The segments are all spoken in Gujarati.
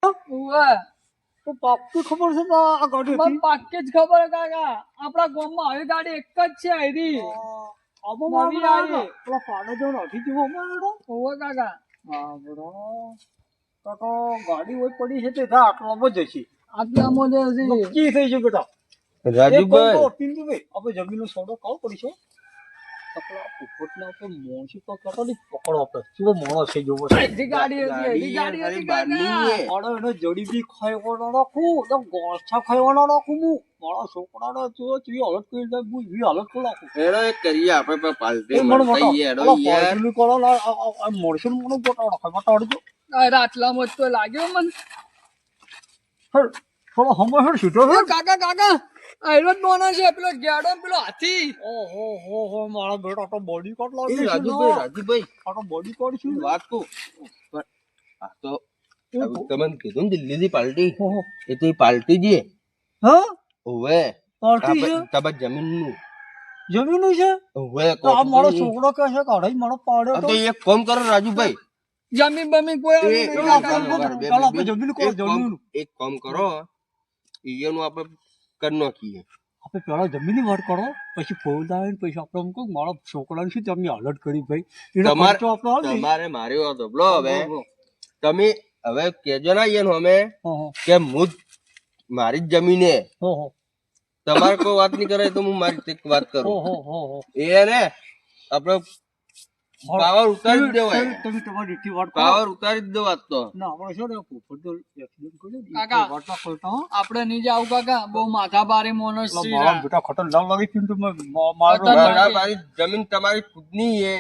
ઓવે તો પાક્કી ખબર છે કે આ ગાડી મને હતી પાક્કી જ ખબર હે કાકા આપણા ગામમાં આવી ગાડી એક જ છે આયરી આમાં નવી આવી. પેલા પાડે જો નથી જીવો મારો ઓવે કાકા હા બરો તો ગાડી હોય પડી છે તે થા આટલામાં જ જશે આટલામાં જ હશે. નક્કી થઈ છે બેટા રાજુભાઈ પિન્ટુભાઈ આપણે જમીનનો સોદો કાવ કરીશું આપણા પોપટના ઉપર મોણસી તો કટોલી પકડો આપણે શું મોણસ છે જોવો છે એજી ગાડી હતી એજી ગાડી હતી કાકા અરે એને જડી બી ખાઈવાનો રાખું તો ગોળછા ખાઈવાનો રાખું હું મારા છોકરાને જો તું હાલત કરી દે હું એવી હાલત કરી નાખું એનો એક કરીએ આપણે પણ પાલટી એ મને મળતાઈએ એનો યાર પાર્ટીની કરો ને આ મોણસી મને બતાડજો અરે આટલામાં જ તો લાગ્યો મને. હર થોડો હમણાં હર છૂટો એ કાકા કાકા આયરો જ બોનો છે પેલો ગેડો ને પેલો હાથી. ઓહો હો હો મારા બેટા તો બોડી કાર્ડ એ લાવી છે રાજુભાઈ આ તો બોડી કાર્ડ છે વાત કહું પણ આ તો તમે કીધું ને દિલ્હીથી પાલટી ઓહો એ તો એ પાલટી જે હા ઓવે પાર્ટી છે તમારા જમીનનું જમીન છે ઓવે તો આ મારો છોકરો કહે છે કાઢી મારો પાડ્યો તો એક કામ કરો રાજુભાઈ જમીન બમીન કોઈ એ આવી નહીં એક કાકા. ચાલો આપણે જમીન કરો જમીન એક કામ કરો ઈયનું આપણે કરી નાખીએ આપણે પેલા જમીનની વાત કરો પછી ફોન આવે ને પછી આપણે એમ કહું મારા છોકરાને શું તમે હાલત કરી ભાઈ એનો તમારે ખર્ચો આપણે હાલ દઈએ. તમારે મારી વાત સાંભળો હવે તમે હવે કેજો ના ઈયન અમે ઓહો કે હું જ મારી જ જમીને ઓહો તમારે કોઈ વાત નહીં કરે તો હું મારી રીતે વાત કરું ઓહો ઓહો એ ને આપણે પાવર ઉતારી જ દેવાય તમે તમારી રીતની વાત કરો પાવર ઉતારી જ દેવા તો ના આપણે શું ને પોપટ તો એક્સિડન્ટ કર્યો ને, કાકા. વાત ના કરતા હો. આપણે નહીં જાવ કાકા બહુ માથા ભારે મોનસ એટલે છે. મારા બેટા ખતર લાવ લાગી પિન્ટુ મારો ખતરનાક. મારી જમીન તમારી ખુદની છે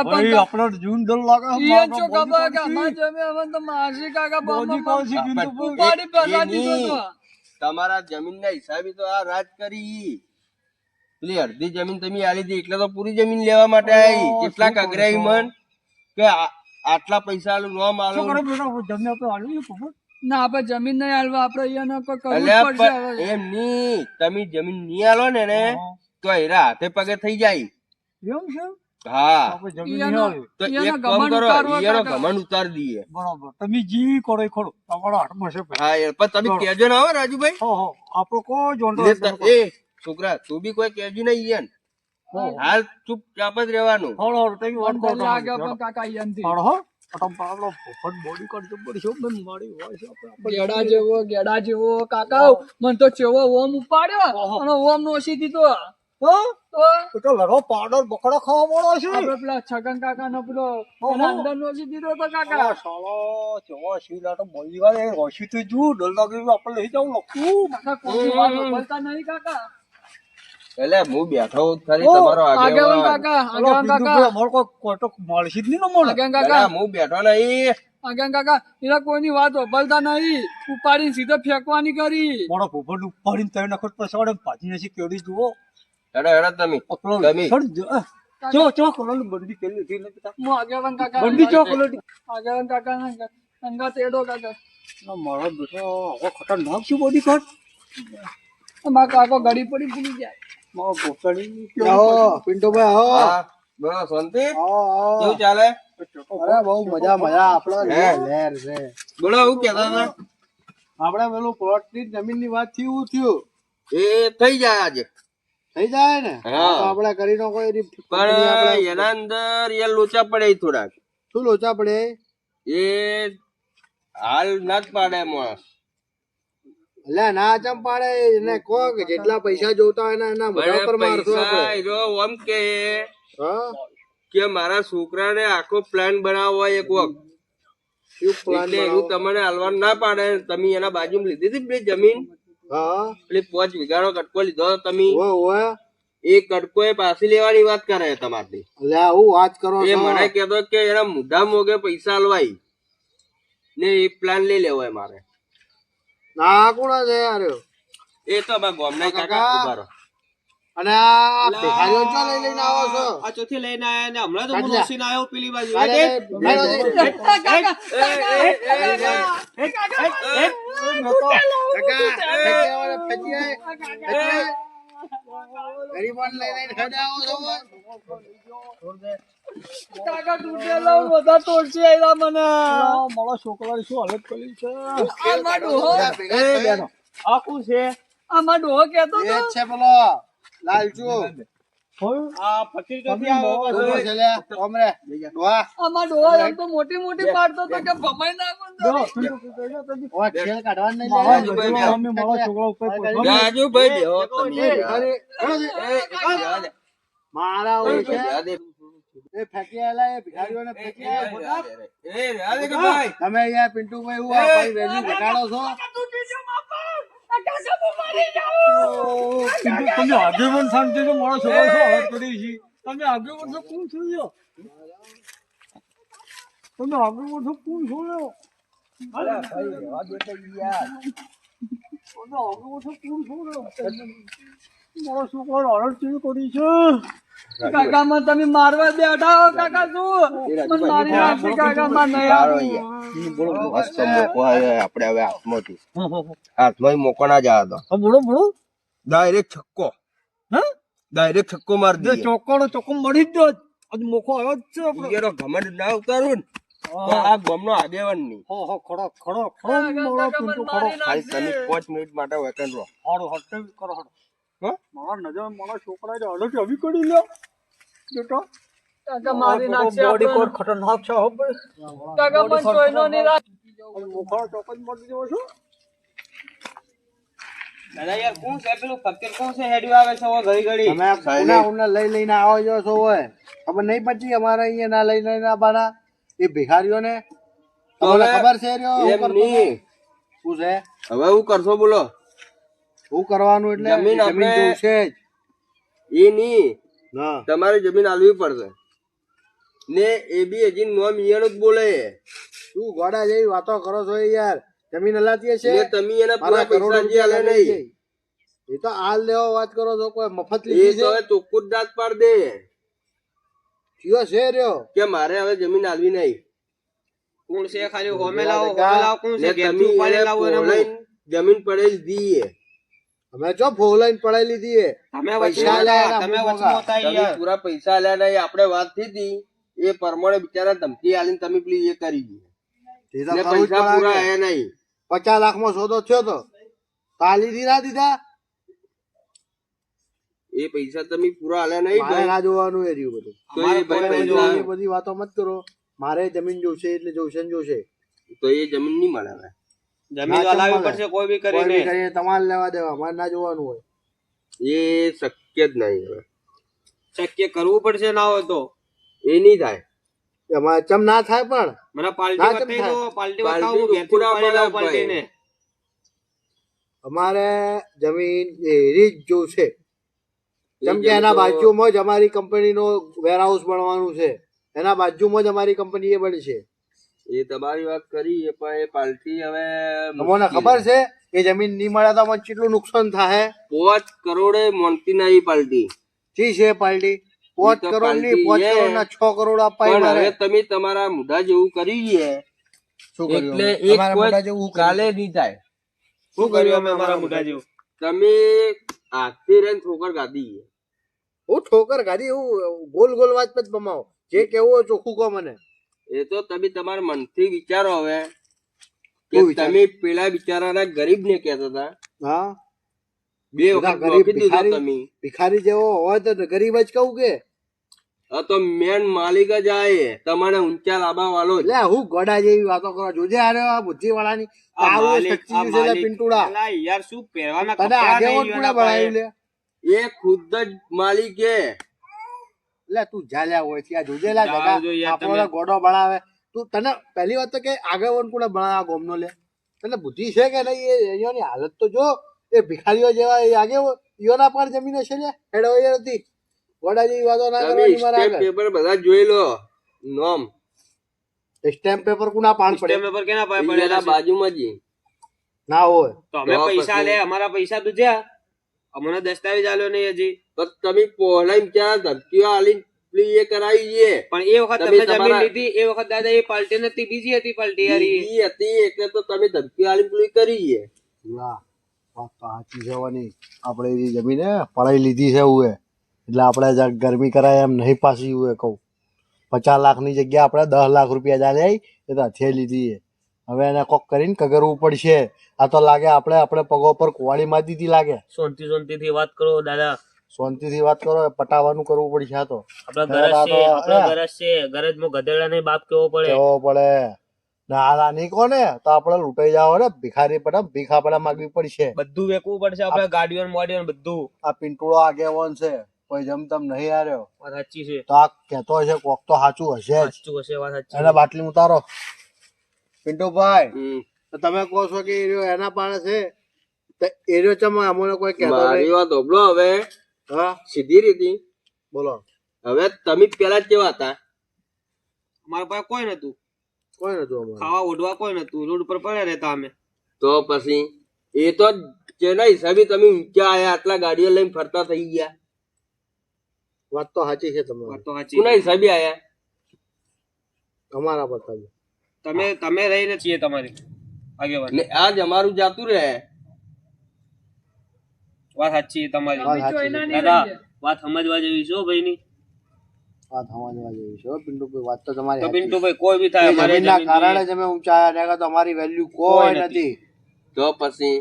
ભાઈ આપણે જૂન ડર લાગે ઈ જ છો ખબર કે અમાર જમીન હવે તો માસી કાકા બોજી કોણ છે પિન્ટુ ઉપાડી પેલા દીધો તો. તમારા જમીનના હિસાબે તો આ રાજ કરી પેલી અડધી જમીન તમે આલી હતી એટલે તો પૂરી જમીન લેવા માટે આવી કેટલાક અઘરાઈ મન કે આટલા પૈસા આલું ન શું આલું કરે બેટા જમીન આપણે આલી પોપટ ના આપણે જમીન નહીં હાલવા આપણે અહીંયા કોઈ કરવું જ અલ્યા પડશે પણ હવે. એમ ની તમે જમીન નહીં આલો ને તો એરા હાથે પગે થઈ જાય એમ છે હા આપણે જમીન નહીં ઈયાનો- આલી તો ઈયાનો એક કામ ઘમંડ કરો ઉતારવો ઈયાનો કાકા. ઘમંડ ઉતારી દઈએ બરાબર તમે જી કરો એ ખરો તમારા હાથમાં છે ભાઈ. હા યાર પણ તમે કેજો ના હો રાજુભાઈ હો હો આપણો કોઈ જોંડો એ છોકરા તું બી કોઈ કેજી નહીં યાર હાલ ચૂપચાપ જ રહેવાનું હળો હળો તમે વાત મને કરો લાગે પણ કાકા અહીંયાથી. હળો હો આપણો પોપટ બોડી કાર્ડ જબર છે બેન મારી હોય છે આપણે ગેડા જેવો કાકા મને તો ચેવો ઓમ ઉપાડ્યો ઓહો. અને ઓમ નોસી દીધો હા તો તો લડો પાવડર બકડા ખાવા મળો છે આપણે પેલા છગન કાકા નો પેલો ઓહો. એના અંદર નોસી દીધો તો કાકા. આ સાલો ચવા શીલા તો બોલી વાળે હોશી તો જુ ડર લાગે આપણે લઈ જાવ લખું કાકા કોઈ વાત બોલતા નહીં કાકા. એટલે હું બેઠો ખરી ઓ, તમારો આગેવાન આગેવાન કાકા હલો આગેવાન બિંદુ કાકા અમાર કોઈ કોટો મળશે જ નહીં ને મને આગેવાન અલા, કાકા હું બેઠો નહીં આગેવાન કાકા એના કોઈની વાત બોલતા નહીં ઉપાડીને સીધો ફેંકવાની કરી. મારા પોપટ ઉપાડીને તઈ નખત પસાડે ભાજી નથી કેડી જુઓ હેડો હેડો તમે અપલો તમે. ચો ચો કલર બંડી કેલી હતી ને પિતા હું આગેવાન કાકા બંડી ચો કલર આગેવાન કાકા અંગા તેડો કાકા ના મારા બેટા હવે ખતરનાક છે બોડી કાર્ડ મારા કાકો ઘડી પડી ભૂલી જાય. મારા પોપડી પિન્ટુભાઈ આવો હા બોલો શાંતિ આવો આવો કેવું ચાલે અરે બહુ મજા મજા આપડે હે? લહેર છે બોલો હું કહેતા હતા આપડે પેલું પ્લોટ ની જમીન ની વાત થયું થયું એ થઈ જાય આજે થઈ જાય ને હા. તો આપડે કરી નાખો એની પણ એના અંદર એ લોચા પડે થોડાક શું લોચા પડે એ હાલ ના જ પાડે માણસ એટલે ના ચમ પાડે એને કહો કે જેટલા પૈસા જોતા હોય ને એના મોઢા પર મારશો પૈસા આપણે હીરો ઓમ કે હા કે મારા છોકરાને આખો પ્લાન બનાવવો હોય એક વખત શું પ્લાન એટલે એવું તમને હાલવાનું ના પાડે તમે એના બાજુમાં લીધી હતી પેલી જમીન હા પેલી 5 વીઘાનો કટકો લીધો હતો તમે ઓય ઓય એ કટકો એ પાછી લેવાની વાત કરે તમારી એટલે આવું વાત કરો એ છો મને કહેતો કે એના મુદ્દા મોગે પૈસા હલવાઈ ને એ પ્લાન લઈ લેવો હોય મારે ના કોણ છે યાર એ તો અમારા ગામના કાકા કાકા. ઉભા રહો. અને આ ભિખારીઓ ચો લઈને આવો છો આ ચોથી લઈને આયા ને હમણાં તો હું કાઢ લે. નોસીને આવ્યો પેલી બાજુ અરે, એ મેલો દે. કાકા ગરીબોને લઈને ખાધા આવો છો કાકા તૂટેલા બધા તોડશે આયલા મને મારો છોકરાની શું હાલત કરી છે આ માં ડોહો આ કોણ છે આ માં ડોહો કહેતો એ તો જ છે પેલો લાલચુ આ ફકીર ક્યાંથી આવ્યો પાછો? ઉભો છે લે ઓમરે ડોહા આ માં ડોહો એમ તો મોટી મોટી પાડતો તો કે ભમાઈ નાખો ને તમે. ઓ છેલ કાઢવાનું નહીં મારા લે. છોકરા ઉપર પહોંચો. રાજુભાઈ બેહો તમે. મારા ઓય છે રહેવા દે. એ ફેંકી આયેલા એ ભિખારીઓને ફેંકી આયેલા. રહેવા દે કે ભાઈ. તમે અહીંયા પિન્ટુભાઈ હું આ ભાઈ વેલી ઘટાડો છો તમે આગેવાન શાંતિ છો મારો છોકરો શું હાલત કરી છે તમે આગેવાન છો કોણ છો લ્યો? તમે આગેવાન છો કોણ છો લ્યો? તમે આગેવાન છો કોણ છો લ્યો? મારો છોકરો હાલત કેવી કરી છે કાકા મને તમે મારવા બેઠા હો કાકા શું મને મારી નાખશે કાકા માં નહીં સારો આપું. યાર. મસ્ત મોકો આવ્યો આપણે હવે હાથમાંથી. હાથમાં મોકો ના જવા દો. હા બોલો બોલો ડાયરેક્ટ છક્કો. હા ડાયરેક્ટ છક્કો મારી જે દઈએ. ચોક્કો મળી જ ગયો આજ મોકો આવ્યો જ છે આપણો. ઈયરો ઘમંડ ના ઉતારું ને તો આ ગામનો આગેવાન નહીં. ખડો ખડો કાકા, ખડો કાકા, પિન્ટુ મને ખડો મારી ખાલી નાખશે. તમે 5 મિનિટ માટે વેકન રહો. હાડો હટે કરો હાડો હા? મારા નજર મારા છોકરાએ હાલત આવી કરી લ્યો બેટા કાકા મારી નાખશે બોડી કોડ આપણને. ખતરનાક છે હો ભાઈ કાકા મને ચોયનો નહીં રાખ. મોખા ચોકન મળી જવો છો દાદા યાર કોણ છે પેલું ફકીર કોણ છે હેડ્યું આવે છે હવે ઘડી ઘડી તમે ઉના ઉના લઈ લઈને આવો છો છો હોય ખબર નહીં પડતી અમારે અહીંયા ના લઈ લઈને આવવાના એ ભિખારીઓને તમને ખબર છે રહ્યો હું એમ કરતો નહીં. શું છે હવે હું કરશો બોલો? હું કરવાનું એટલે જમીન જમીન આપણે- જોશે જ એ નહીં. હા તમારે જમીન આલવી પડશે ને એ બી હજી નોમ ઈયાનો જ બોલે. તું ગોડા જેવી વાતો કરો છો એ યાર જમીન હલાતી હશે ને તમે એના પૂરા મારા કરોડો પૈસા જે આલે રૂપિયા લઈ નહીં. જાય. એ તો હાલ લેવો વાત કરો છો કોઈ મફત એ લીધી તો છે હવે ચોખ્ખું જ દાંત પાડ દે કયો છે રહ્યો કે મારે હવે જમીન આલવી નહીં. કોણ છે ખાલી હોમે લાવો કોણ ને છે તમે ઘેરથી ઉપાડી એને લાવો એને પોલાઈને જમીન પડેલી દીએ. અમે ચો ફોલાઈને પડાઈ લીધી એ તમે પૈસા વચ્ચે લે હતા, એના તમે ભૂખા. વચ્ચે હતા તમે યાર પૂરા પૈસા આલ્યા નહીં. આપણે વાત થઈ હતી એ પ્રમાણે બિચારા ધમકી આલીને તમે પેલી એ કરી દીધી એ તો ને કરવું જ પૈસા પૂરા પડે. આયા નહીં. 50 લાખમાં સોદો થયો તો તાલી દી ના દીધા એ પૈસા તમે પૂરા આલ્યા નહીં મારે ભાઈ. ના જોવાનું એ રહ્યું બધું તો એ ભાઈ એ પૈસા બધી વાતો મત કરો મારે જમીન જોશે એટલે જોશે ને જોશે તો એ જમીન નહીં મળે હવે. જમીન હલાવવી પડશે કોઈ બી કોઈ બી કરીને કરીને તમારે લેવા દેવા મારે ના જોવાનું હોય એ શક્ય જ નહીં હવે. શક્ય કરવું પડશે ના હોય તો એ નહીં થાય. એમાં ચમ ના થાય પણ મને પાર્ટી ના, કેમ બતાવી થાય? દો પાર્ટી પાર્ટી બતાવો હું ઘેરથી પૂરા ઉપાડી લાવું પાડે પાર્ટીને અમારે જમીન એરી જ જોશે જેમ કે જમીન એના તો- બાજુમાં જ અમારી કંપનીનો વેરહાઉસ બનવાનું છે એના બાજુમાં જ અમારી કંપની એ બની છે એ તમારી વાત કરી એ પણ એ પાર્ટી હવે તમને ખબર છે એ જમીન નહીં મળે તો મને કેટલું નુકસાન થાય 5 કરોડે મોનતી નહીં પાર્ટી. ઠીક છે પાર્ટી 5 તો કરોડ ની પાર્ટી 5 એ. કરોડ ના 6 કરોડ અપાય પણ મારે હવે તમે તમારા મુઢા જેવું કરી છે શું કર્યું એટલે અમે? એક અમારા કોઈ મોટા જેવું કાલે નહીં થાય. શું કર્યું અમે મારા મોઢા જેવું તમે આજથી રહીને ઠોકર ગાધી છે. હું ઠોકર ગાડી હું ગોલ ગોલ વાત મત બમાવો જે કેવું હોય ચોખ્ખું કહો મને એ તો તમે તમારા મનથી વિચારો હવે કે શું વિચાર? તમે પેલા બિચારાના ગરીબ ને કહેતા હતા હા 2 બધા વખત ગરીબ નોખી દીધો ભિખારી તમે. ભિખારી જેવો હોય તો ગરીબ જ કહું કે આ તો મેન માલિક જ આયે તમારે ઊંચા લાંબા વાળો જ. એટલે હું ગોડા જેવી વાતો કરો જોજે આરે આ બુદ્ધિ વાળાની આ આવું માલિક, સચ્ચી આ છે લે માલિક. પિંટુડા અલા યાર શું પહેરવાના તને કપડાં આગેવન નહીં કોણે એના બનાવ્યું પાસે. લે એ ખુદ જ માલિક છે. એટલે તું જાલ્યા હોય ત્યાં જોજે લા જાઓ જગા જો યાર આપણો તમે. ગોડો બનાવે તું તને પહેલી વાત તો કે આગેવન કોણે બનાવ્યા ગોમનો લે તને બુદ્ધિ છે કે નહીં એ અહીંયાની હાલત તો જો એ ભિખારીઓ જેવા એ આગેવન ઈયોના પર જમીન હશે લે હેડો એ નથી ગોડા જેવી વાતો ના તમે કરવાની મારા સ્ટેપ આગળ પેપર બધા જોઈ લો. નોમ સ્ટેમ્પ પેપર કોના પાન પડે સ્ટેમ્પ પેપર કેના પાસે એના પડેલા છે? બાજુમાં જ. ના હોય તો અમે તો પૈસા પછી. લે અમારા પૈસા તો જ્યાં અમને દસ્તાવેજ આલ્યો નહીં હજી તો તમે પહેલા ત્યાં ધમકીઓ આલીને પેલી એ કરાવી છે. પણ એ વખત તમે તમે જમીન તમારા- લીધી એ વખત દાદા એ પાર્ટી નથી બીજી હતી પાર્ટી યાર એ. બીજી હતી એટલે તો તમે ધમકીઓ આલીને પેલી કરી છે. વાહ વાત તો સાચી છે વાની આપણે એ જમીન પડાઈ લીધી છે હું એટલે આપણે જરાક ગરમી કરાય એમ નહીં પાછી હું કહું 50 લાખની જગ્યા આપણે 10 લાખ રૂપિયા જાય એ તો હથિયાર લીધી છે. હવે એને કોક કરીને કગરવું પડશે. આ તો લાગે આપણે પગો પર કુવાડી મારી દીધી લાગે. શાંતિથી વાત કરો દાદા. શાંતિથી વાત કરો, પટાવાનું કરવું પડશે. આ તો આપણા ગરજ છે, ગરજમાં ગધેડાને બાપ કેવો પડે. ના નહીં કોને તો આપણે લૂંટાઈ જાવ ને ભિખારી પડે, ભીખ આપણે માગવી પડશે. બધું વેચવું પડશે આપણે, ગાડીઓ મોડીઓ બધું. આ પિંટુડો આગેવાન છે, કોઈ જમતમ નહીં આવ્યો. વાત સાચી છે, તો આ કેતો હશે કોક તો સાચું હશે જ. સાચું હશે, વાત સાચી. એને બાટલી ઉતારો પિન્ટુભાઈ. હમ. તો તમે કહો છો કે એરિયો એના પાડે છે, તો એરિયો ચમ અમને કોઈ કહેતો મારી નહીં. વાત હોભળો હવે હા સીધી રીતે. બોલો. હવે તમે પેલા કેવા હતા? અમારા પાસે કોઈ નતું, કોઈ નતું અમારે. ખાવા ઓઢવા કોઈ નતું, રોડ પર પડ્યા રહેતા અમે. તો પછી એ તો જેના હિસાબે તમે ઊંચા આયા, આટલા ગાડીઓ લઈને ફરતા થઈ ગયા. વાત તો સાચી છે તમારી. વાત તો સાચી. કોના હિસાબે આયા? અમારા બતાવ્યું. તમે રહીને છીએ તમારી આગેવાન. ને આજ અમારું જાતું રહે. વાત સાચી છે તમારી. વાત સાચી છે. દાદા વાત સમજવા જેવી છે ભાઈ ની. વાત સમજવા જેવી છે હો પિન્ટુભાઈ. વાત તો તમારી તો સાચી છે. પિન્ટુભાઈ કોઈ બી થાય, એ અમારે જમીનના જમીન કારણે જોઈએ. જ અમે ઊંચા આવ્યા, નહીં તો અમારી વેલ્યુ કોઈ નથી. તો પછી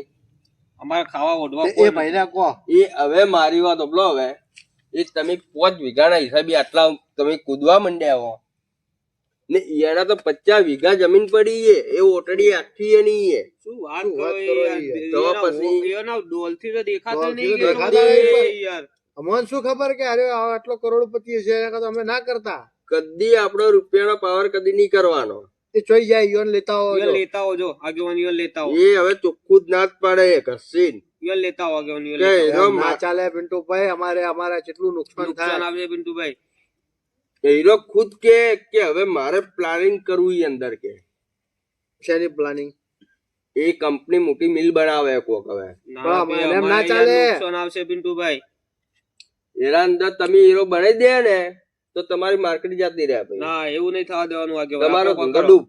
અમારે ખાવા ઓઢવા તો એ કોઈ ભાઈને કહો. એ હવે મારી વાત હોભળો. હવે એ તમે 5 વીઘાના હિસાબે આટલા તમે કૂદવા માંડ્યા હો ને એના તો 50 વીઘા જમીન પડી છે. એ ઓટડી આખી એની છે. શું વાત શું વાત કરો કરો યાર? યાર? તો પછી એના ડોલથી તો દેખાતો ડોલથી નહીં તો કે દેખાતો એ નહીં. યાર. અમને શું ખબર કે અરે આટલો કરોડપતિ છે, એના કરતા અમે ના કરતા. કદી આપણો રૂપિયાનો પાવર કદી નહીં કરવાનો. એ ચોઈ જાય ઈયોને લેતા હોય ઈયોન લેતા હો, જો આગેવાન ઈયોન લેતા હો, એ હવે ચોખ્ખું જ ના જ પાડે ઘસીન ઈયોન લેતા હો, આગેવાન ઈયોન કે લેતા હો. એનો ના મા- ચાલે પિન્ટુભાઈ. અમારે કેટલું નુકસાન નુકસાન થાય. આવશે પિન્ટુભાઈ. હીરો ખુદ કે હવે મારે પ્લાનિંગ કરવું ઈ અંદર કે શેની પ્લાનિંગ? એ કંપની મોટી મિલ બનાવે કોક. હવે ના પણ ભાઈ, એમ ના અમારે ચાલે. યાર નુકસાન આવશે પિન્ટુભાઈ. એના અંદર તમે હીરો બનાવી દે ને તો તમારી માર્કેટ જતી રહે ભાઈ. ના એવું નહીં થવા દેવાનું આગેવાન. તમારો આપણે કોક ધંધો કરો. ડૂબ.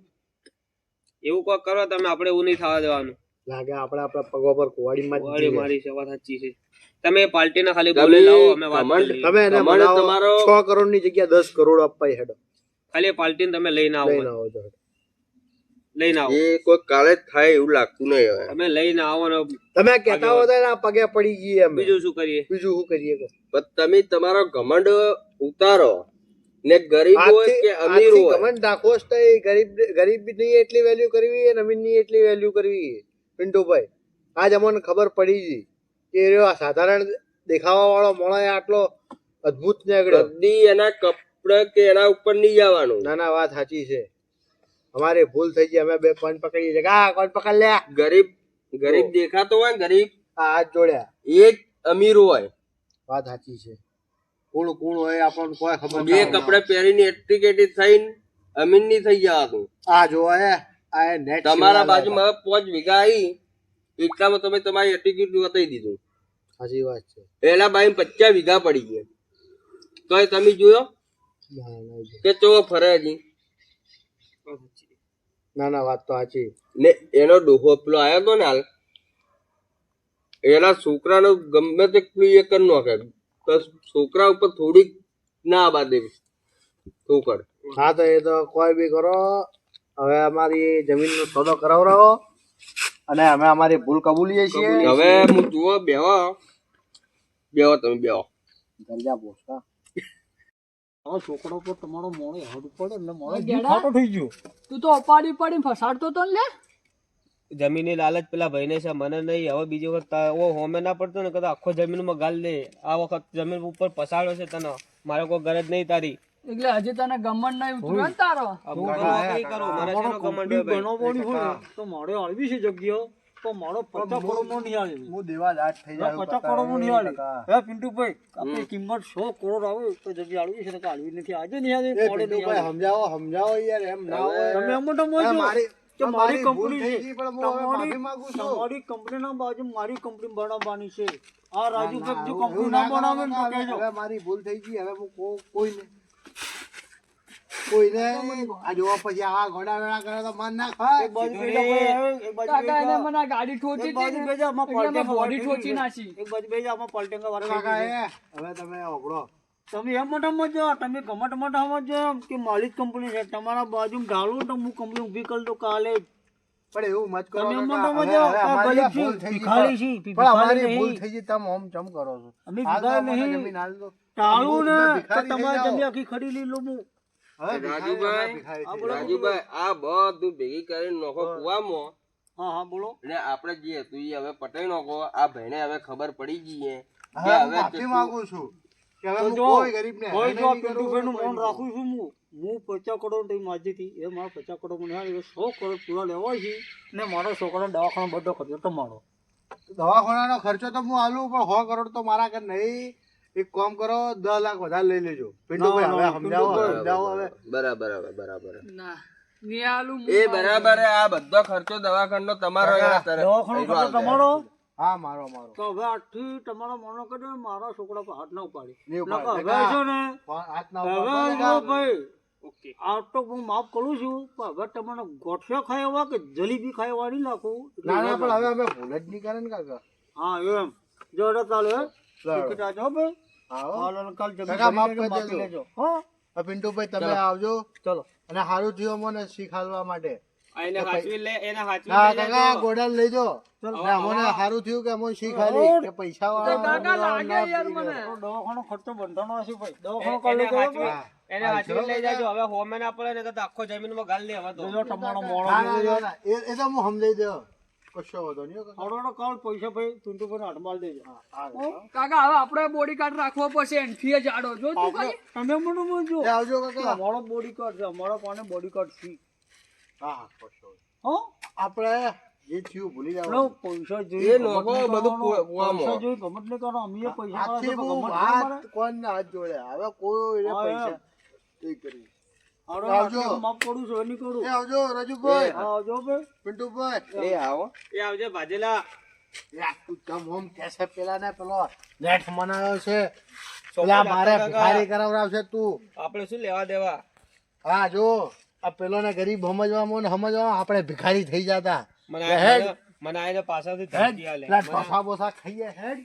એવું કોઈ કરો તમે, આપણે એવું નહીં થવા દેવાનું. લાગે આપણા પગો પર કુવાડીમાં જ વાળી જીવે. મારી છે, વાત સાચી છે. તમે પાર્ટીને ખાલી તમે બોલે લાવો, અમે વાત કમાન્ડ- કરી લઈએ. તમે એને તમારે બનાવો, તમારો- 6 કરોડની જગ્યા 10 કરોડ આપવા હેડો ખાલી પાર્ટીને તમે લઈને આવો, લઈને આવો છો. લઈને આવો. એ કોઈ કાલે જ થાય એવું લાગતું નહીં હવે. તમે લઈને આવો ને તમે કહેતા હો તો એના પગે પડી ગઈએ અમે. બીજું શું કરીએ? બીજું શું કરીએ કહો? પણ તમે તમારો ઘમંડ ઉતારો ને ગરીબ હોય કે અમીર આજથી હોય ઘમંડ રાખવો જ નહીં. ગરીબની એટલી વેલ્યુ કરવી અને અમીરની એટલી વેલ્યુ કરવી. પિન્ટુભાઈ આજ અમને ખબર પડી ગઈ કે એ રહ્યો આ સાધારણ દેખાવા વાળો મોણો એ આટલો અદ્ભુત નીકળ્યો. કદી એના કપડા કે એના ઉપર નહીં જવાનું. ના ના વાત સાચી છે. અમારી ભૂલ થઈ ગઈ. અમે બે કોણ પકડીએ છીએ. આ કોણ પકડ લે. ગરીબ દેખાતો હોય ને ગરીબ આ હાથ જોડ્યા. એ જ અમીર હોય. વાત સાચી છે. કોણ હોય આપણને કોઈ ખબર બે ના હોય. કપડા પહેરીને એટ્રીકેટી થઈને અમીર નહીં થઈ જવાતું. આ જોવા આ નેટ તમારા બાજુમાં 5 વીઘા આવી એટલામાં તમે તમારી એટ્રીકેટી બતાવી દીધું. સાચી વાત છે. એના બાઈ 50 વીઘા પડી ગયા. તો એ તમે જોયો કે ચો ફરે હજી. ના ના વાત તો સાચી. ને એનો ડોહો પેલો આવ્યો હતો ને હાલ, એના છોકરાનો ગમે તે પેલું એ કરી નાખે તો છોકરા ઉપર થોડીક ના આબા દેવી ઠોકર. હા તો એ તો કોઈ બી કરો. હવે અમારી જમીનનો સોદો કરાવરાવો અને અમે અમારી ભૂલ કબૂલીએ છીએ. હવે હું જુઓ બેહો તમે બેહો. ગરજા પોસકા આ છોકરો પર તમારો મોણો હાથ પડે એટલે મોણો હા, જીવ ગેડા. ખાટો થઈ ગયો. તું તો અપાડી પડીને ફસાડતો તો ને લે. જમીનની લાલચ પેલા ભાઈને છે, મને નહીં. હવે બીજી વખત ઓ હોમે ના પડતો ને કદાચ આખો જમીનમાં ગાલ દે. આ વખત જમીન ઉપર પસાડ્યો છે તને, મારે કોઈ ગરજ નહીં તારી. એટલે હજી તને ગમન નહીં ઉતર્યો ને તારો. આ હું નોકરી કરું, મારે શેનો ઘમંડ હોય ભાઈ? બનાવવાની હોય તો મારે આવી છે જગ્યા તો મારો 50 કરોડનો નહીં આવે. હું દેવા લાટ થઈ જાય 50 કરોડનો નહીં આવે. હે પિન્ટુભાઈ આપણી કિંમત 100 કરોડ આવે તો જગ્યા આલવી છે કે આલવી નથી. આજે નહીં આવે, મોડે નહીં આવે. સમજાવો યાર. એમ ના હોય. તમે એમ મોટો મોજો. કે મારી મારી ભૂલ કંપની થઈ છે. ગઈ પણ હું હવે માફી માંગુ છું. તમારી કંપનીના બાજુ મારી કંપની બનાવવાની છે. આ રાજુ ના, જો એવું કંપની ના ના બનાવે ને તો કરવાનું. કહેજો. હવે મારી ભૂલ થઈ ગઈ. હવે હું કોઈને આ જોવા પછી આ ઘોડા વેળા કરે તો મન ના ખાય. એક બાજુ બેજા કોઈ આવે, એક બાજુ કાકા એને બેજા. મને આ ગાડી ઠોચી એક બાજુ હતી ને, બેજા, આમાં એટલે મેં પલટેંગા બોડી વાળી ઠોચી છે. નાખી. એક બાજુ બેજા, આમાં પલટેંગા વાળી કાકા છે. હવે તમે ઓગળો. તમે એમ મોટા સમજો, તમે ગમટ મોટા સમજો કે માલિક કંપની છે, તમારા બાજુ ઢાળું તો હું કંપની ઊભી કરી દઉં કાલે જ. પણ એવું મત કરો તમે એમ કાકા. મોટા હવે સમજો, અમારી આ આ ભૂલ ગરીબ થઈ ગઈ. ભિખારી છે, પણ અમારી ભિખારી ભૂલ નહીં. થઈ ગઈ, તમે ઓમ ચમ કરો છો? અમે હાલ તો ભિખારી અમને નહીં. જમીન હાલ દો. ટાળું ને તમે તો ભિખારી થઈ તમારી જાઓ. જમીન આખી ખરી લઈ લઉં હું. હવે રાજુભાઈ, ભિખારી આ થઈ બોલો. જાઓ. રાજુભાઈ આ બધું ભેગી કરીને નોખો કુવામાં હા હા બોલો. અને આપણે જે હતું ઈ હવે પટાઈ નાખો. આ ભાઈને હવે ખબર પડી ગઈ છે કે હવે હું હવે માફી કેટલું- માંગુ છું કે હવે તો હું જો, કોઈ ગરીબને કોઈ હેરાન જો નહીં કરું, પિન્ટુભાઈનું કોઈ મૌન નહીં રાખું છું હું 50 કરોડ તમે માજી હતી એ મારા 50 કરોડ મને હારી 100 કરોડ પૂરા લેવા છે ને મારો છોકરો દવાખાનો બધો ખર્ચો તમારો. કરું. દવાખાનાનો ખર્ચો તો હું આલું, પણ 100 કરોડ તો મારા ઘર નહીં. એક કામ કરો, 10 લાખ વધારે લઈ લેજો. પિન્ટુભાઈ ના, હવે સમજાવો, પિન્ટુભાઈ. સમજાવો હવે. બરાબર હવે બરાબર ના નિયાલું એ બરાબર હે. આ બધો ખર્ચો દવાખાનો તમારો એના તરફ દવાખાનો એટલો ખર્ચો હાલ તમારો. હા, મારો મારો તો હવે આજથી તમારો મનો કર્યો મારા છોકરા પર હાથ ના ઉપાડી. નહીં નકર ઉપાડે. હવે છે ને હાથ ના હવે ઉપાડો, જો કાકા. ભાઈ ઓકે આ તો હું માફ કરું છું પણ હવે તમને ગોઠિયા ખાવા કે જલેબી ખાવા નહીં નાખું. ના ના, પણ હવે અમે ભૂલ જ નહીં કરે ને કાકા. હા એમ જો એટલે ચાલે લાવો. ટિકિટ આજો ભાઈ. આવો. હાલો, કાલ જમીન કાકા, માફ ભરી લેજો, કરી માપી દેજો. લેજો. હા હવે પિન્ટુભાઈ તમે આવજો, ચલો. અને સારું થયું મને શીખાડવા માટે. આ એને હાચવી લે, એને હાચવી ના લઈ કાકા, લેજો. ગોડાને લઈ જાઓ. ચલો. ને અમને સારું થયું કે અમને શીખાડી કે પૈસા કાકા લાગે યાર મને. તો દવાખાનો ખર્ચો બંધાનો હશે ભાઈ. એ- દવાખાનો કાલે એને કરો હાચવી- ભાઈ. એને હાચવી લઈ જાજો. હવે હોમે ના પડે ને તો આખો જમીનમાં ગાળ લે હવે તો. જોજો તમારો મોણો ના, ના, જોજો. ના, ના. એ તો હું સમજાઈ દઉં. કશો વાંધો નહીં હો કાકા. હળવળો કાલ પૈસા ભાઈ પિન્ટુભાઈને હાથ માલ દેજો. કાકા હવે આપણે બોડીગાર્ડ રાખવો પડશે એનથી જાડો જો તું ખાલી. તમે મને બોલજો. એ આવજો કાકા. અમારો બોડીગાર્ડ છે, અમારા પાસે બોડીગાર્ડ છે. હા, હા, કશો વાંધો નહીં. હો? આપણે જે થયું ભૂલી જાવ. લો, પૈસા એ જોઈએ લોકો ગમત નહીં બધું કરવાનો. કુવામાં. પૈસા જોઈએ ગમત નહીં કરવાનો. અમે એ પૈસા આજથી વાળા હું તો ગમત નહીં હાથ કોણના હાથ જોડ્યા. હવે કોઈ હા, પૈસા નહીં કરી. મારે આવજો. આટલું માફ કરું છું, એ નહીં કરું. એ આવજો રાજુભાઈ, હા, આવજો ભાઈ. પિન્ટુભાઈ. એ આવો એ આવજે ભાજેલા. યા, તું તમ ઓમ કેસે પેલા ને પેલો નેટ મનાયો છે. ચોખ્ખું પેલા મારે રાખો કાકા. ભિખારી કરાવડાવશે તું. આપણે શું લેવા દેવા? હા જો, આ પેલો ને ગરીબ સમજવામાં ને સમજવામાં આપણે ભિખારી થઈ જતા. મને હેડ. મને આઈને પાછળથી હેડ, ધમકી આલે. પેલા ઢોસા બોસા ખાઈએ હેડ.